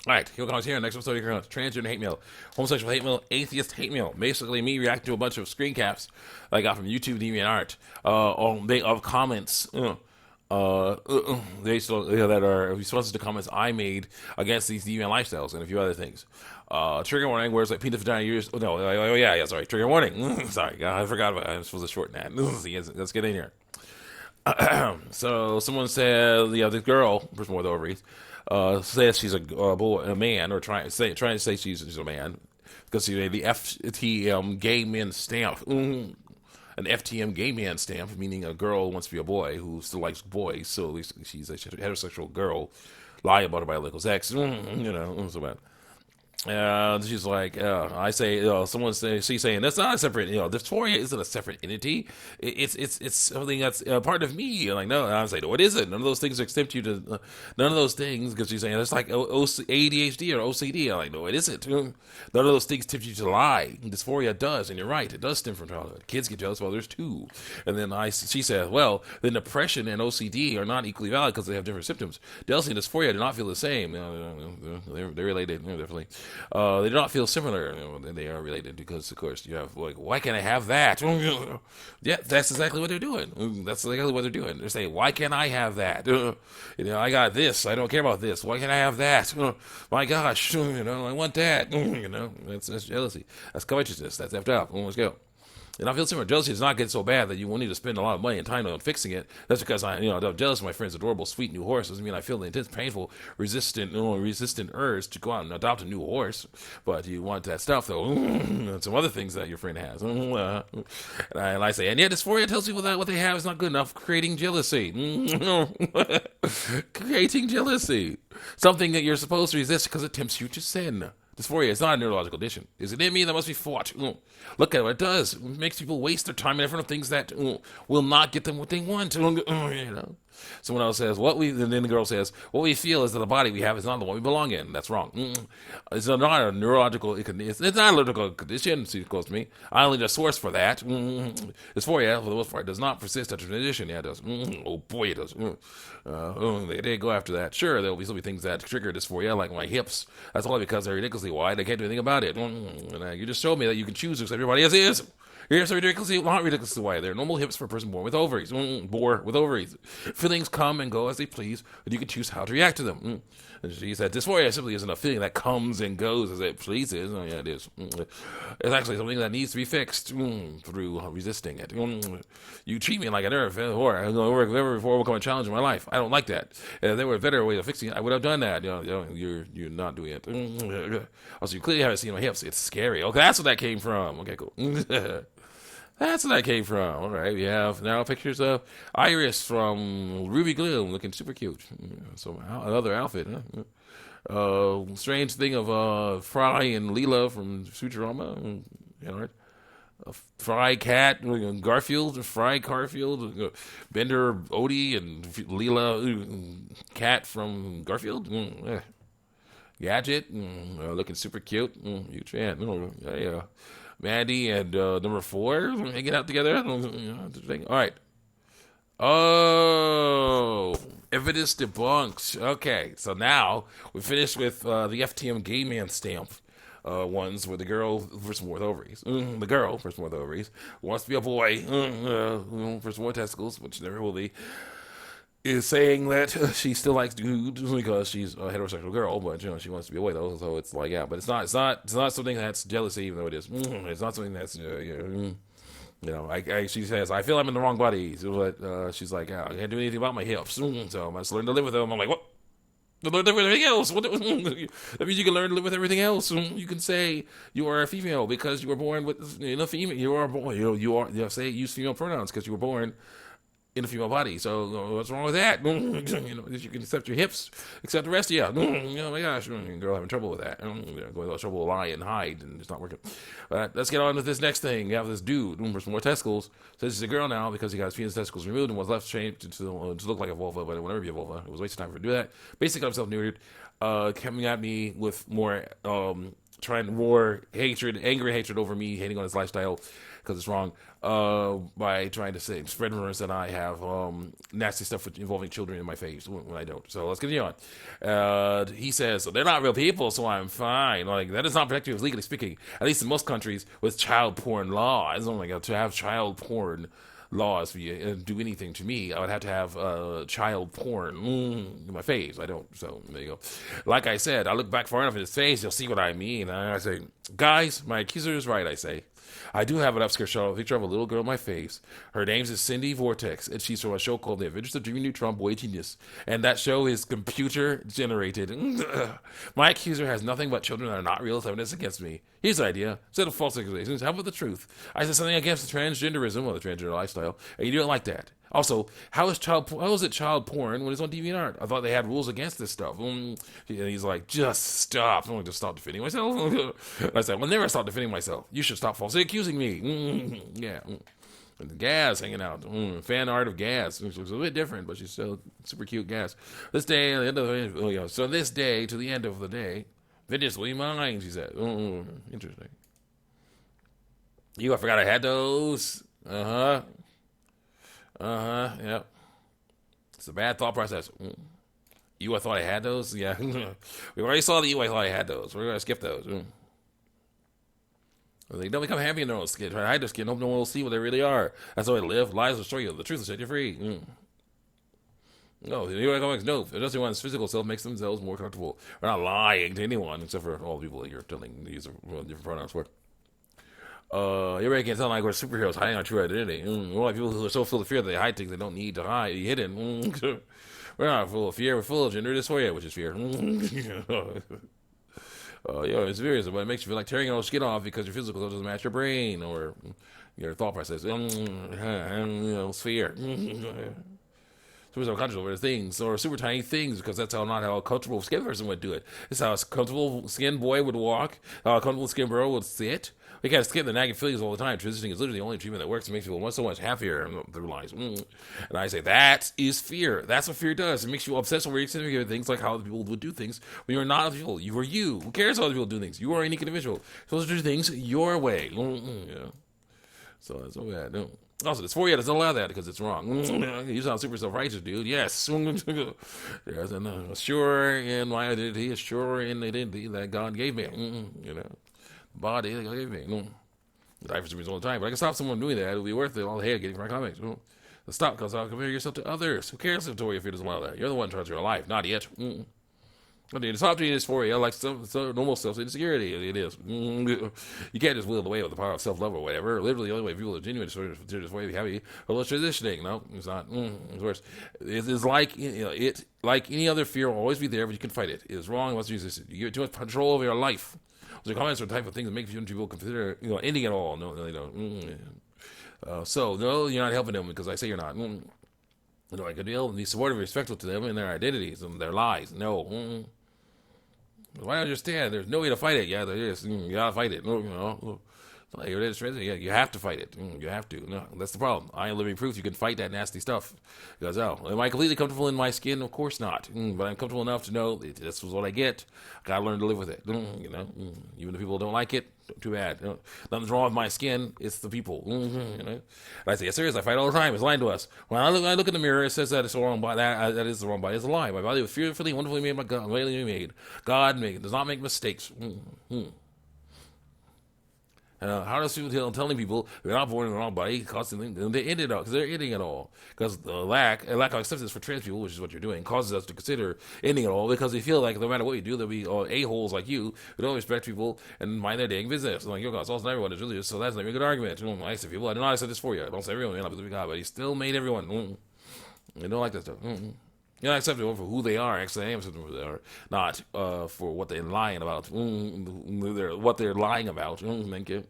All right, here comes here. Next episode, you're going to transgender hate mail, homosexual hate mail, atheist hate mail. Basically, me reacting to a bunch of screen caps I got from YouTube DeviantArt of comments. They still that are responses to comments I made against these deviant lifestyles and a few other things. Trigger warning: words like penis, vagina, years. Oh no! Yeah. Sorry. Trigger warning. Sorry, I forgot about it. I'm supposed to shorten that. Let's get in here. So someone said, this girl, person with ovaries, says she's a boy, a man, or trying to say she's a man because she made the FTM gay men stamp. An FTM gay man stamp, meaning a girl wants to be a boy who still likes boys, so at least she's a heterosexual girl, lie about her biological sex, so bad. She's like, I say, someone say, she's saying that's not a separate, dysphoria isn't a separate entity. It's something that's part of me. And like, no, and I say, no, it isn't. None of those things exempt you to, none of those things, because she's saying it's like ADHD or OCD. I'm like, no, it isn't. None of those things tempt you to lie. Dysphoria does, and you're right, it does stem from childhood. Kids get jealous of others too. And then she says, well, then depression and OCD are not equally valid because they have different symptoms. Jealousy and dysphoria do not feel the same. They're related, definitely. They do not feel similar. They are related because, of course, you have like, why can't I have that? Yeah, that's exactly what they're doing. That's exactly what they're doing. They're saying, why can't I have that? I got this. I don't care about this. Why can't I have that? My gosh, I want that. That's jealousy. That's covetousness. That's effed up. Let's go. And I feel similar. Jealousy is not getting so bad that you will need to spend a lot of money and time on fixing it. That's because I'm jealous of my friend's adorable, sweet new horse. Doesn't mean I feel the intense, painful, resistant urge to go out and adopt a new horse. But you want that stuff, though. And some other things that your friend has. And I say, and yet dysphoria tells people that what they have is not good enough, creating jealousy. Creating jealousy. Something that you're supposed to resist because it tempts you to sin. Dysphoria is not a neurological condition. Is it in me that must be fought? Look at what it does. It makes people waste their time in front of things that will not get them what they want. Someone else says, and then the girl says, what we feel is that the body we have is not the one we belong in. That's wrong. It's not a neurological, it's not a neurological condition, she goes to me. I only the source for that. Dysphoria, for the most part, does not persist after transition. Yeah, it does. Oh boy, it does. They go after that. Sure, there will still be things that trigger dysphoria, like my hips. That's only because they're ridiculously wide. I can't do anything about it. You just showed me that you can choose to accept everybody as is. Your hips are not ridiculously wide. They're normal hips for a person born with ovaries. Feelings come and go as they please, but you can choose how to react to them. And she said, dysphoria simply isn't a feeling that comes and goes as it pleases. Oh, yeah, it is. It's actually something that needs to be fixed through resisting it. You treat me like a nerve whore. I've never before overcome a challenge in my life. I don't like that. If there were a better way of fixing it, I would have done that. You're not doing it. Also, you clearly haven't seen my hips. It's scary. Okay, that's what that came from. Okay, cool. That's where that came from. All right, we have now pictures of Iris from Ruby Gloom looking super cute. So another outfit. Huh? Strange thing of Fry and Leela from Futurama. Fry Cat, Garfield, Fry Garfield, Bender Odie, and Leela Cat from Garfield. Gadget, looking super cute. Huge fan. Yeah. Mandy and number 4 hanging out together. All right. Oh, evidence debunked. Okay, so now we finished with the FTM gay man stamp ones where the girl first more with ovaries. The girl first more with ovaries wants to be a boy. First more testicles, which never will be. Is saying that she still likes dudes because she's a heterosexual girl, but she wants to be a boy though. So it's like, yeah, but it's not something that's jealousy, even though it is. It's not something that's she says I feel I'm in the wrong body, but she's like, I can't do anything about my hips, so I must learn to live with them. I'm like, what? To learn to live with everything else. That means you can learn to live with everything else. You can say you are a female because you were born with a female. You are a boy. Say use female pronouns because you were born in a female body. So what's wrong with that? You can accept your hips, accept the rest of you. Oh my gosh, girl having trouble with that. Going to trouble to lie and hide, and it's not working. But let's get on with this next thing. You have this dude for some more testicles. Says he's a girl now because he got his penis testicles removed and was left shaped to look like a vulva, but it will never be a vulva. It was a waste of time for him to do that. Basically, got himself neutered. Coming at me with more trying more hatred, anger and hatred over me hating on his lifestyle because it's wrong, by trying to say spread rumors that I have nasty stuff involving children in my face when I don't. So let's continue on. He says, so they're not real people, so I'm fine. Like, that does not protect you legally speaking, at least in most countries with child porn laws. Oh my God, to have child porn laws for you do anything to me, I would have to have child porn in my face. I don't. So there you go. Like I said, I look back far enough in his face, you'll see what I mean. And I say, guys, my accuser is right. I say, I do have an upscale shot, a picture of a little girl in my face. Her name is Cindy Vortex, and she's from a show called The Adventures of Jimmy Neutron Boy Genius. And that show is computer generated. My accuser has nothing but children that are not real evidence against me. Here's the idea. Instead of false accusations, how about the truth? I said something against transgenderism or the transgender lifestyle, and you don't like that. Also, how is it child porn when it's on DeviantArt? I thought they had rules against this stuff. And he's like, just stop. I'm going to stop defending myself. I said, well, never stop defending myself. You should stop falsely accusing me. Yeah. And Gaz hanging out. Fan art of Gaz. Which looks a bit different, but she's still super cute Gaz. This day, at the end of the, so this day to the end of the day, vengeance will be mine, she said. Interesting. I forgot I had those. Yep. It's a bad thought process. I thought I had those? Yeah. We already saw the I thought I had those. We're going to skip those. They don't become happy in their own skin. Try to hide their skin. Hope no one will see what they really are. That's how they live. Lies will show you. The truth will set you free. No, the economics, no. Adjusting one's physical self makes themselves more comfortable. We're not lying to anyone, except for all the people that you're telling to use different pronouns for. Everybody can tell like we're superheroes hiding our true identity. We're like people who are so full of fear that they hide things they don't need to hide, hidden. We're not full of fear, we're full of gender dysphoria, which is fear. It's serious, but it makes you feel like tearing your own skin off because your physical self doesn't match your brain or your thought process. Fear. Super subconscious over things or super tiny things because that's not how a comfortable skin person would do it. It's how a comfortable skin boy would walk, how a comfortable skin girl would sit. We can't skip the nagging feelings all the time. Transitioning is literally the only treatment that works and makes people so much happier through lives. And I say, that is fear. That's what fear does. It makes you obsessed over significant things like how other people would do things when you're not people. You are you. Who cares how other people do things? You are a unique individual. You're supposed to do things your way. Yeah. So that's what we had. Also, this 4 doesn't allow that because it's wrong. You sound super self-righteous, dude. Yes. Yes, and sure in my identity, sure in the identity that God gave me. Body that God gave me. I die for some reason all the time, but I can stop someone doing that. It'll be worth it. All the hate getting from my comics. Stop, because I'll compare yourself to others. Who cares if Tori fear doesn't allow that? You're the one trying to your life, not it. Stop treating dysphoria like normal self-insecurity. It is. You can't just will it away with the power of self-love or whatever. Literally, the only way people are genuine dysphoria be happy. Well, it's transitioning. No, it's not. It's worse. It's like like any other fear will always be there, but you can fight it. It is wrong unless you resist it. You get too much control over your life. So comments are the type of things that make people consider ending it all. No, they don't. So no, you're not helping them because I say you're not. I could be supportive and respectful to them and their identities and their lies. No. Why don't you understand? There's no way to fight it. Yeah, there is. You gotta fight it. Like it is. Yeah, you have to fight it. You have to. No, that's the problem. I am living proof you can fight that nasty stuff. Because am I completely comfortable in my skin? Of course not. But I'm comfortable enough to know this was what I get. Gotta learn to live with it. Even if people don't like it, too bad. Nothing's wrong with my skin. It's the people. And I say, yes, there is. I fight all the time. It's lying to us. When I look in the mirror, it says that it's the wrong body. That is the wrong body. It's a lie. My body was fearfully, wonderfully made by God. God made it. Does not make mistakes. How does people telling people they're not born in the wrong body causes them to end it all because they're ending it all because the lack of acceptance for trans people, which is what you're doing, causes us to consider ending it all because they feel like no matter what you do, there'll be a-holes like you who don't respect people and mind their dang business. Like your God's also everyone is religious, so that's not a good argument. I say people, I do not accept this for you. I don't say everyone, you're not believe God, but He still made everyone. They don't like that stuff. You're not accepting them for who they are. Actually, I am accepting them for who they are, not for what they're lying about. What they're lying about. Thank you.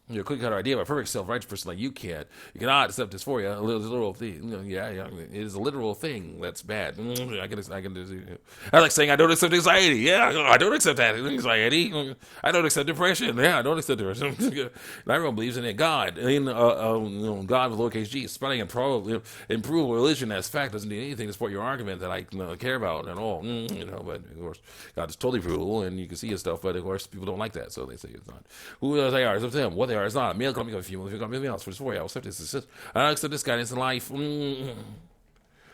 Your cookie cutter idea of a perfect self-righteous person like you can't. You cannot accept this for you. A literal thing. Yeah. It is a literal thing that's bad. I can do. I like saying I don't accept anxiety. Yeah, I don't accept anxiety. I don't accept depression. Yeah, I don't accept depression. And everyone believes in it. God, God with lowercase g, spreading and probably improve religion as fact doesn't do anything to support your argument that I care about at all. But of course, God is totally brutal, and you can see his stuff. But of course, people don't like that, so they say it's not. Who they are? It's up to them. What they are is not. Male can become female. If you become anything else for this 4 I will accept this. I don't accept this guidance in life.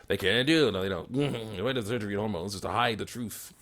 They can't do. No, they don't. Why does surgery and hormones just to hide the truth?